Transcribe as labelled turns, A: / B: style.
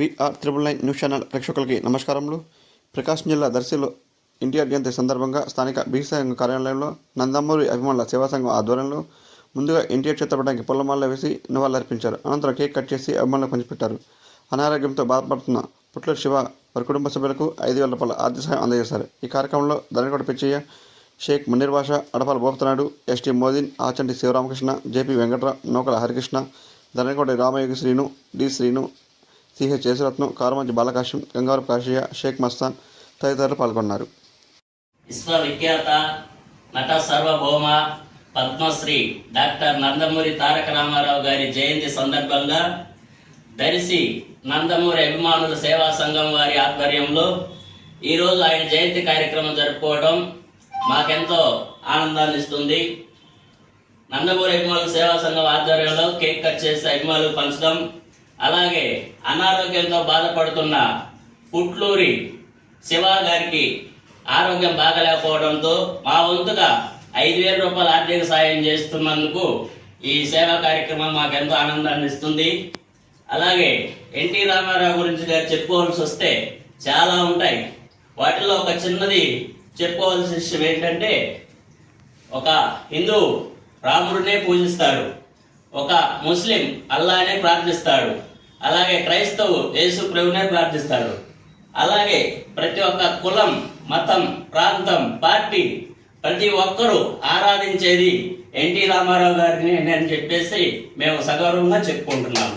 A: PR999 news channel ప్రేక్షకులకి నమస్కారములు. ప్రకాశం జిల్లా దర్శిలో ఎన్టీఆర్ జయంతి సందర్భంగా స్థానిక బీసీ సంఘం కార్యాలయంలో నందమూరి అభిమానుల సేవా సంఘం ఆధ్వర్యంలో ముందుగా ఎన్టీఆర్ చిత్రపటానికి పూలమాల వేసి నివాళులర్పించారు. అనంతరం కేక్ కట్ చేసి అభిమానులకు పంచిపెట్టారు. అనారోగ్యంతో బాధపడుతున్న పుట్లూరు శివ వారి కుటుంబ సభ్యులకు 5,000 రూపాయల ఆర్థిక సహాయం అందజేశారు. ఈ కార్యక్రమంలో ధరణికోట పిచ్చయ్య, షేక్ మునీర్ బాషా, అడపాల భూపతనాయుడు, ఎస్టీ మోదీన్, ఆచంటి శివరామకృష్ణ, జేపీ వెంకట్రావు, నూకల హరికృష్ణ, ధరణికోట రామయోగి శ్రీను, డి శ్రీను, సిహెచ్ యేసురత్నం, కారుమంచి బాలకాశం, గంగావరపు కాశయ్య, షేక్ మస్తాన్ తదితరులు పాల్గొన్నారు.
B: విశ్వవిఖ్యాత నట సార్వభౌమ పద్మశ్రీ డాక్టర్ నందమూరి తారక రామారావు గారి జయంతి సందర్భంగా దర్శి నందమూరి అభిమానుల సేవా సంఘం వారి ఆధ్వర్యంలో ఈరోజు ఆయన జయంతి కార్యక్రమం జరుపుకోవడం మాకెంతో ఆనందాన్ని ఇస్తుంది. నందమూరి అభిమానుల సేవా సంఘం ఆధ్వర్యంలో కేక్ కట్ చేసి అభిమానులు పంచడం, అలాగే అనారోగ్యంతో బాధపడుతున్న పుట్లూరి శివ గారికి ఆరోగ్యం బాగలేకపోవడంతో మా వంతుగా 5,000 రూపాయల ఆర్థిక సాయం చేస్తున్నందుకు ఈ సేవా కార్యక్రమం మాకెంతో ఆనందాన్ని ఇస్తుంది. అలాగే ఎన్టీ రామారావు గురించి చెప్పుకోవాల్సి వస్తే చాలా ఉంటాయి. వాటిలో ఒక చిన్నది చెప్పుకోవాల్సిన విషయం ఏంటంటే, ఒక హిందూ రాముడినే పూజిస్తాడు, ఒక ముస్లిం అల్లానే ప్రార్థిస్తాడు, అలాగే క్రైస్తవు యేసు ప్రభునే ప్రార్థిస్తాడు. అలాగే ప్రతి ఒక్క కులం, మతం, ప్రాంతం, పార్టీ ప్రతి ఒక్కరూ ఆరాధించేది ఎన్టీ రామారావు గారిని అని చెప్పేసి మేము సగౌరవంగా చెప్పుకుంటున్నాము.